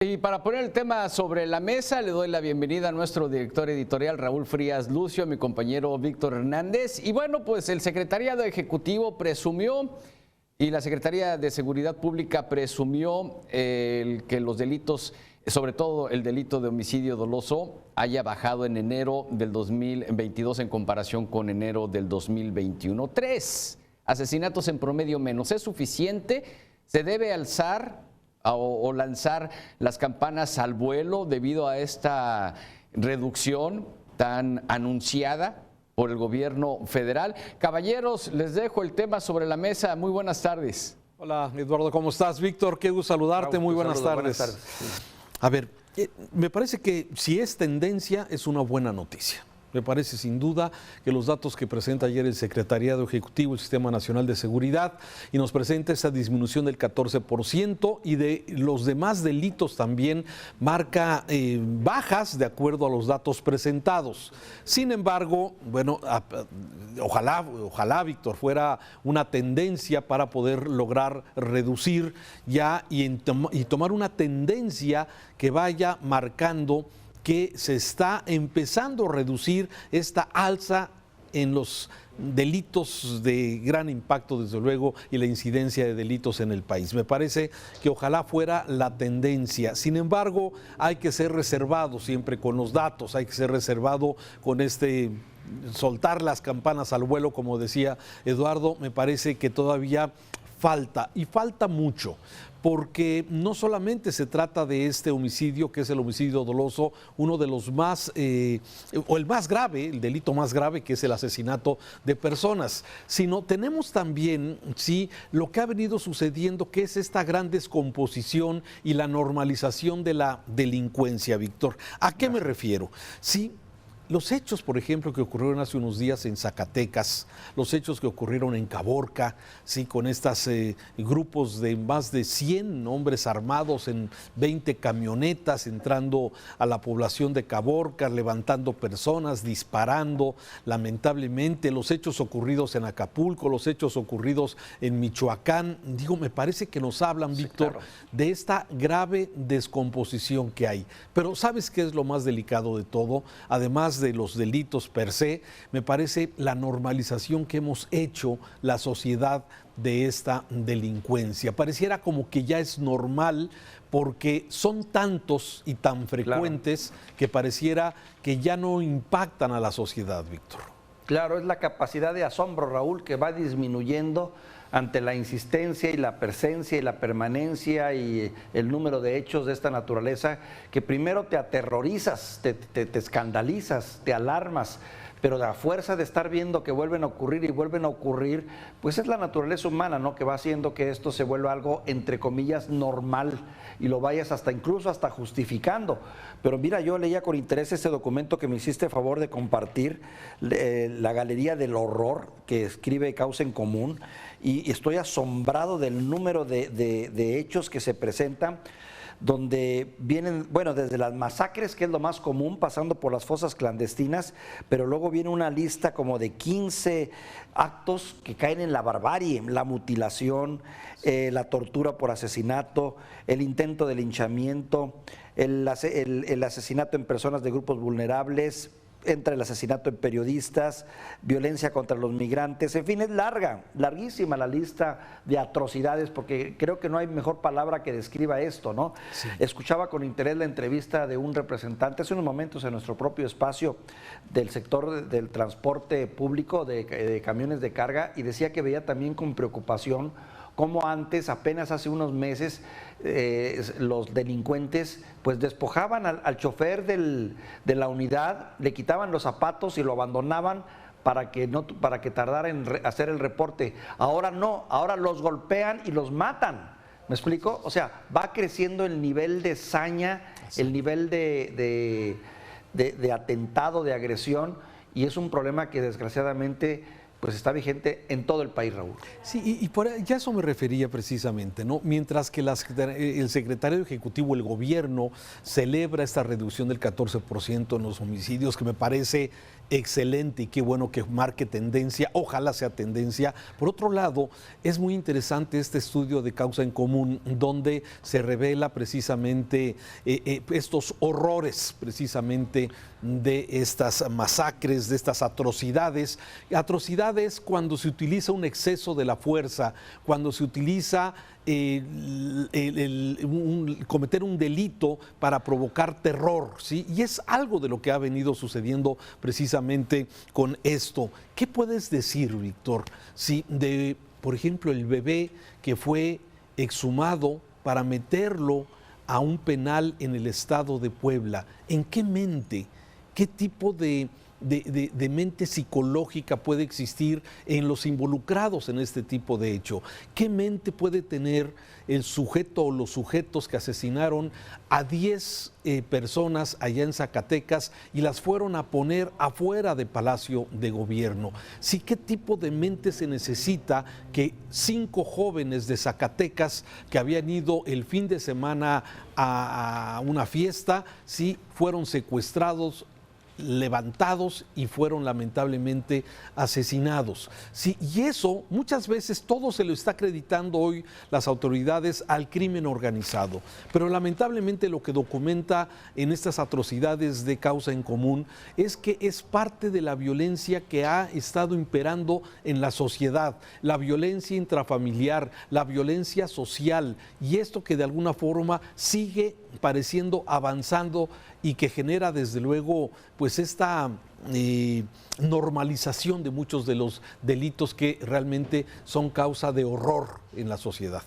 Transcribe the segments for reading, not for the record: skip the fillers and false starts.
Y para poner el tema sobre la mesa, le doy la bienvenida a nuestro director editorial Raúl Frías Lucio, mi compañero Víctor Hernández. Y bueno, pues el Secretariado Ejecutivo presumió y la Secretaría de Seguridad Pública presumió que los delitos, sobre todo el delito de homicidio doloso, haya bajado en enero del 2022 en comparación con enero del 2021. 3 asesinatos en promedio menos. ¿Es suficiente? ¿Se debe alzar o lanzar las campanas al vuelo debido a esta reducción tan anunciada por el gobierno federal? Caballeros, les dejo el tema sobre la mesa. Muy buenas tardes. Hola, Eduardo, ¿cómo estás? Víctor, qué gusto saludarte. Raúl, muy buenas tardes. buenas tardes. A ver, me parece que si es tendencia, es una buena noticia. Me parece sin duda que los datos que presenta ayer el Secretariado Ejecutivo del Sistema Nacional de Seguridad y nos presenta esa disminución del 14% y de los demás delitos también marca bajas de acuerdo a los datos presentados. Sin embargo, bueno, ojalá, Víctor, fuera una tendencia para poder lograr reducir ya y tomar una tendencia que vaya marcando que se está empezando a reducir esta alza en los delitos de gran impacto, desde luego, y la incidencia de delitos en el país. Me parece que ojalá fuera la tendencia. Sin embargo, hay que ser reservado siempre con los datos, hay que ser reservado con soltar las campanas al vuelo, como decía Eduardo. Me parece que todavía falta, y falta mucho, porque no solamente se trata de este homicidio, que es el homicidio doloso, uno de los más, o el más grave, el delito más grave, que es el asesinato de personas, sino tenemos también, sí, lo que ha venido sucediendo, que es esta gran descomposición y la normalización de la delincuencia, Víctor. ¿A qué me refiero? Sí. Los hechos, por ejemplo, que ocurrieron hace unos días en Zacatecas, los hechos que ocurrieron en Caborca, sí, con estos grupos de más de 100 hombres armados en 20 camionetas entrando a la población de Caborca, levantando personas, disparando, lamentablemente, los hechos ocurridos en Acapulco, los hechos ocurridos en Michoacán, me parece que nos hablan, sí, Víctor, claro, de esta grave descomposición que hay. Pero ¿sabes qué es lo más delicado de todo? Además de los delitos per se, me parece la normalización que hemos hecho la sociedad de esta delincuencia. Pareciera como que ya es normal porque son tantos y tan frecuentes, claro, que pareciera que ya no impactan a la sociedad, Víctor. Claro, es la capacidad de asombro, Raúl, que va disminuyendo ante la insistencia y la presencia y la permanencia y el número de hechos de esta naturaleza, que primero te aterrorizas, te escandalizas, te alarmas, pero la fuerza de estar viendo que vuelven a ocurrir y vuelven a ocurrir, pues es la naturaleza humana, ¿no? Que va haciendo que esto se vuelva algo, entre comillas, normal, y lo vayas incluso hasta justificando. Pero mira, yo leía con interés este documento que me hiciste favor de compartir, la Galería del Horror, que escribe Causa en Común, y estoy asombrado del número de hechos que se presentan, donde vienen, bueno, desde las masacres, que es lo más común, pasando por las fosas clandestinas, pero luego viene una lista como de 15 actos que caen en la barbarie: la mutilación, la tortura por asesinato, el intento de linchamiento, el asesinato en personas de grupos vulnerables, entra el asesinato en periodistas, violencia contra los migrantes, en fin, es larguísima la lista de atrocidades, porque creo que no hay mejor palabra que describa esto, ¿no? Sí. Escuchaba con interés la entrevista de un representante hace unos momentos en nuestro propio espacio del sector del transporte público de camiones de carga, y decía que veía también con preocupación cómo antes, apenas hace unos meses, los delincuentes pues despojaban al chofer de la unidad, le quitaban los zapatos y lo abandonaban para que tardara en hacer el reporte. Ahora no, ahora los golpean y los matan. ¿Me explico? O sea, va creciendo el nivel de saña, el nivel de atentado, de agresión, y es un problema que desgraciadamente pues está vigente en todo el país, Raúl. Sí, y por ya eso me refería precisamente, ¿no? Mientras que el secretario ejecutivo, el gobierno, celebra esta reducción del 14% en los homicidios, que me parece excelente y qué bueno que marque tendencia, ojalá sea tendencia. Por otro lado, es muy interesante este estudio de Causa en Común, donde se revela precisamente estos horrores precisamente de estas masacres, de estas atrocidades. Atrocidades cuando se utiliza un exceso de la fuerza, cuando se utiliza cometer un delito para provocar terror, ¿sí? Y es algo de lo que ha venido sucediendo precisamente con esto. ¿Qué puedes decir, Víctor, si de, por ejemplo, el bebé que fue exhumado para meterlo a un penal en el estado de Puebla? ¿En qué mente, qué tipo de mente psicológica puede existir en los involucrados en este tipo de hecho? ¿Qué mente puede tener el sujeto o los sujetos que asesinaron a 10 personas allá en Zacatecas y las fueron a poner afuera de Palacio de Gobierno? Sí, ¿qué tipo de mente se necesita que 5 jóvenes de Zacatecas que habían ido el fin de semana a una fiesta, sí, fueron secuestrados, levantados y fueron lamentablemente asesinados? Sí, y eso muchas veces todo se lo está acreditando hoy las autoridades al crimen organizado, pero lamentablemente lo que documenta en estas atrocidades de Causa en Común es que es parte de la violencia que ha estado imperando en la sociedad, la violencia intrafamiliar, la violencia social, y esto que de alguna forma sigue pareciendo avanzando y que genera desde luego pues esta normalización de muchos de los delitos que realmente son causa de horror en la sociedad.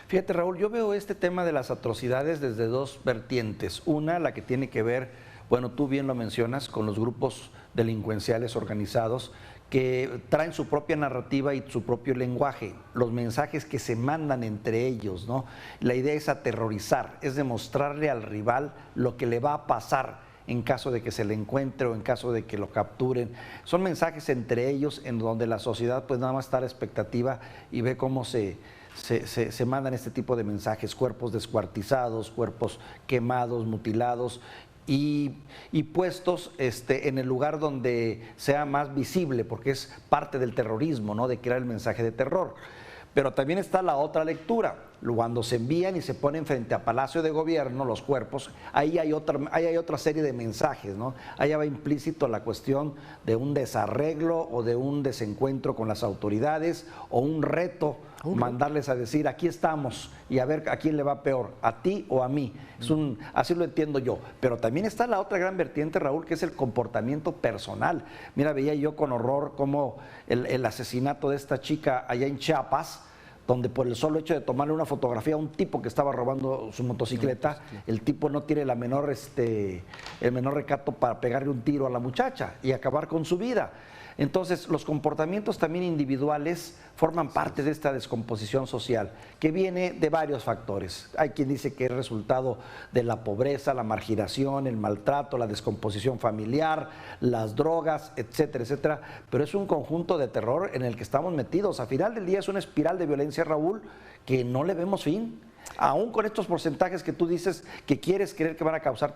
Fíjate, Raúl, yo veo este tema de las atrocidades desde 2 vertientes. Una, la que tiene que ver, bueno, tú bien lo mencionas, con los grupos delincuenciales organizados que traen su propia narrativa y su propio lenguaje, los mensajes que se mandan entre ellos, ¿no? La idea es aterrorizar, es demostrarle al rival lo que le va a pasar en caso de que se le encuentre o en caso de que lo capturen. Son mensajes entre ellos en donde la sociedad pues nada más está a la expectativa y ve cómo se mandan este tipo de mensajes: cuerpos descuartizados, cuerpos quemados, mutilados, y puestos en el lugar donde sea más visible, porque es parte del terrorismo, ¿no?, de crear el mensaje de terror. Pero también está la otra lectura, cuando se envían y se ponen frente a Palacio de Gobierno los cuerpos, ahí hay otra serie de mensajes, ¿no? Ahí va implícito la cuestión de un desarreglo o de un desencuentro con las autoridades o un reto, mandarles a decir: aquí estamos y a ver a quién le va peor, a ti o a mí. Así lo entiendo yo. Pero también está la otra gran vertiente, Raúl, que es el comportamiento personal. Mira, veía yo con horror cómo el asesinato de esta chica allá en Chiapas, donde por el solo hecho de tomarle una fotografía a un tipo que estaba robando su motocicleta, el tipo no tiene el menor recato para pegarle un tiro a la muchacha y acabar con su vida. Entonces, los comportamientos también individuales forman parte de esta descomposición social, que viene de varios factores. Hay quien dice que es resultado de la pobreza, la marginación, el maltrato, la descomposición familiar, las drogas, etcétera, etcétera. Pero es un conjunto de terror en el que estamos metidos. A final del día es una espiral de violencia, Raúl, que no le vemos fin. Aún con estos porcentajes que tú dices que quieres creer que van a causar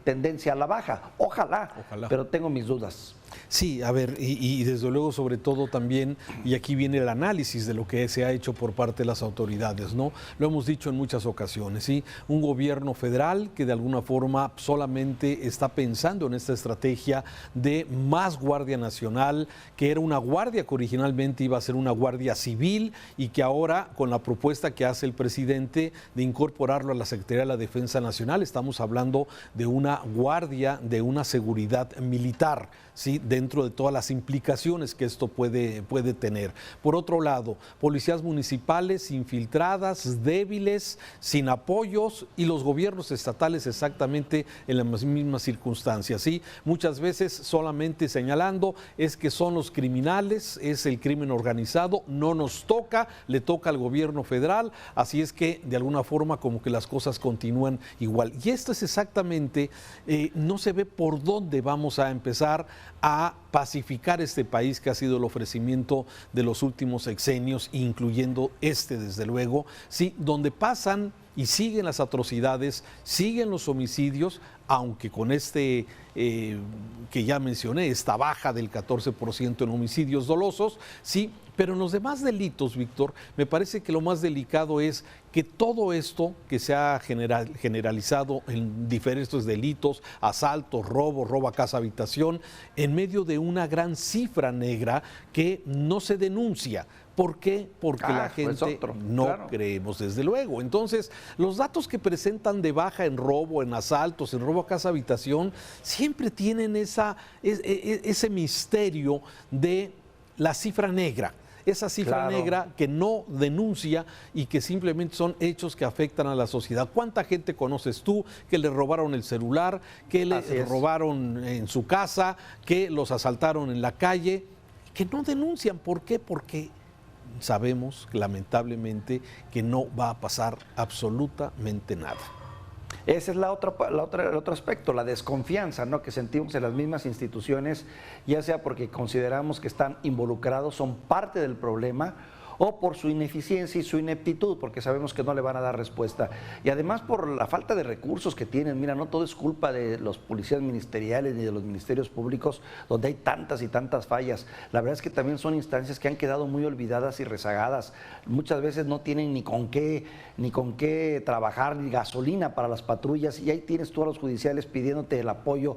tendencia a la baja. Ojalá, pero tengo mis dudas. Sí, a ver, y desde luego sobre todo también, y aquí viene el análisis de lo que se ha hecho por parte de las autoridades, ¿no? Lo hemos dicho en muchas ocasiones, ¿sí? Un gobierno federal que de alguna forma solamente está pensando en esta estrategia de más Guardia Nacional, que era una guardia que originalmente iba a ser una guardia civil y que ahora con la propuesta que hace el presidente de incorporarlo a la Secretaría de la Defensa Nacional, estamos hablando de una guardia, de una seguridad militar, ¿sí?, dentro de todas las implicaciones que esto puede tener. Por otro lado, policías municipales infiltradas, débiles, sin apoyos, y los gobiernos estatales exactamente en las mismas circunstancias, ¿sí? Muchas veces solamente señalando es que son los criminales, es el crimen organizado, no nos toca, le toca al gobierno federal, así es que de alguna forma como que las cosas continúan igual. Y esto es exactamente, no se ve por dónde vamos a empezar a pacificar este país, que ha sido el ofrecimiento de los últimos sexenios, incluyendo este, desde luego, sí, donde pasan y siguen las atrocidades, siguen los homicidios, aunque con que ya mencioné, esta baja del 14% en homicidios dolosos, sí, pero en los demás delitos, Víctor, me parece que lo más delicado es que todo esto que se ha generalizado en diferentes delitos, asaltos, robo a casa habitación, en medio de una gran cifra negra que no se denuncia. ¿Por qué? Porque la gente no creemos, desde luego. Entonces, los datos que presentan de baja en robo, en asaltos, en robo a casa habitación, siempre tienen ese misterio de la cifra negra. Esa cifra negra que no denuncia y que simplemente son hechos que afectan a la sociedad. ¿Cuánta gente conoces tú que le robaron el celular, que le robaron en su casa, que los asaltaron en la calle, que no denuncian? ¿Por qué? Porque sabemos, lamentablemente, que no va a pasar absolutamente nada. Ese es el otro aspecto, la desconfianza, ¿no?, que sentimos en las mismas instituciones, ya sea porque consideramos que están involucrados, son parte del problema, o por su ineficiencia y su ineptitud, porque sabemos que no le van a dar respuesta. Y además por la falta de recursos que tienen. Mira, no todo es culpa de los policías ministeriales ni de los ministerios públicos, donde hay tantas y tantas fallas. La verdad es que también son instancias que han quedado muy olvidadas y rezagadas. Muchas veces no tienen ni con qué trabajar, ni gasolina para las patrullas, y ahí tienes tú a los judiciales pidiéndote el apoyo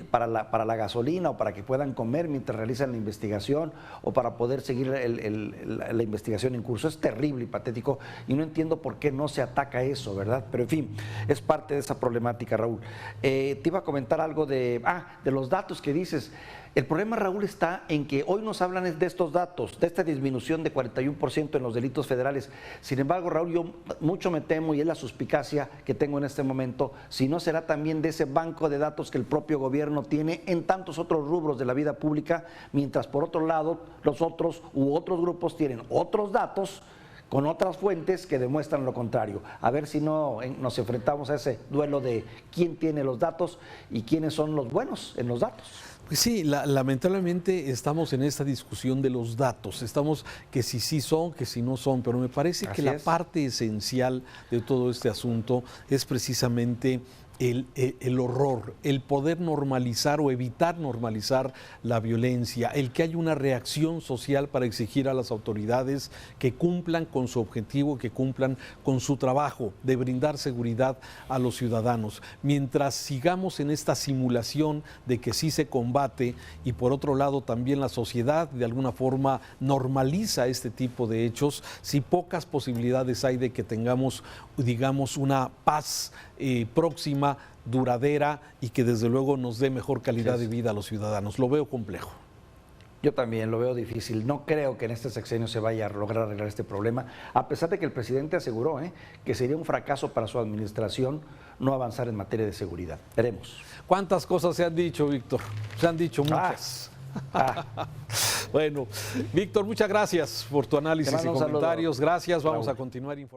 para la gasolina, o para que puedan comer mientras realizan la investigación, o para poder seguir la investigación en curso. Es terrible y patético, y no entiendo por qué no se ataca eso, ¿verdad? Pero en fin, es parte de esa problemática, Raúl. Te iba a comentar algo de los datos que dices. El problema, Raúl, está en que hoy nos hablan de estos datos, de esta disminución de 41% en los delitos federales. Sin embargo, Raúl, yo mucho me temo, y es la suspicacia que tengo en este momento, si no será también de ese banco de datos que el propio gobierno tiene en tantos otros rubros de la vida pública, mientras por otro lado los otros grupos tienen otros datos con otras fuentes que demuestran lo contrario. A ver si no nos enfrentamos a ese duelo de quién tiene los datos y quiénes son los buenos en los datos. Pues sí, lamentablemente estamos en esta discusión de los datos, estamos que si sí son, que si no son, pero me parece que la parte esencial de todo este asunto es precisamente el horror, el poder normalizar o evitar normalizar la violencia, el que haya una reacción social para exigir a las autoridades que cumplan con su objetivo, que cumplan con su trabajo de brindar seguridad a los ciudadanos. Mientras sigamos en esta simulación de que sí se combate, y por otro lado también la sociedad de alguna forma normaliza este tipo de hechos, sí pocas posibilidades hay de que tengamos, digamos, una paz próxima, duradera, y que desde luego nos dé mejor calidad de vida a los ciudadanos. Lo veo complejo. Yo también lo veo difícil. No creo que en este sexenio se vaya a lograr arreglar este problema, a pesar de que el presidente aseguró que sería un fracaso para su administración no avanzar en materia de seguridad. Veremos. ¿Cuántas cosas se han dicho, Víctor? Se han dicho muchas. Bueno, Víctor, muchas gracias por tu análisis y comentarios. Gracias. Vamos a continuar informando.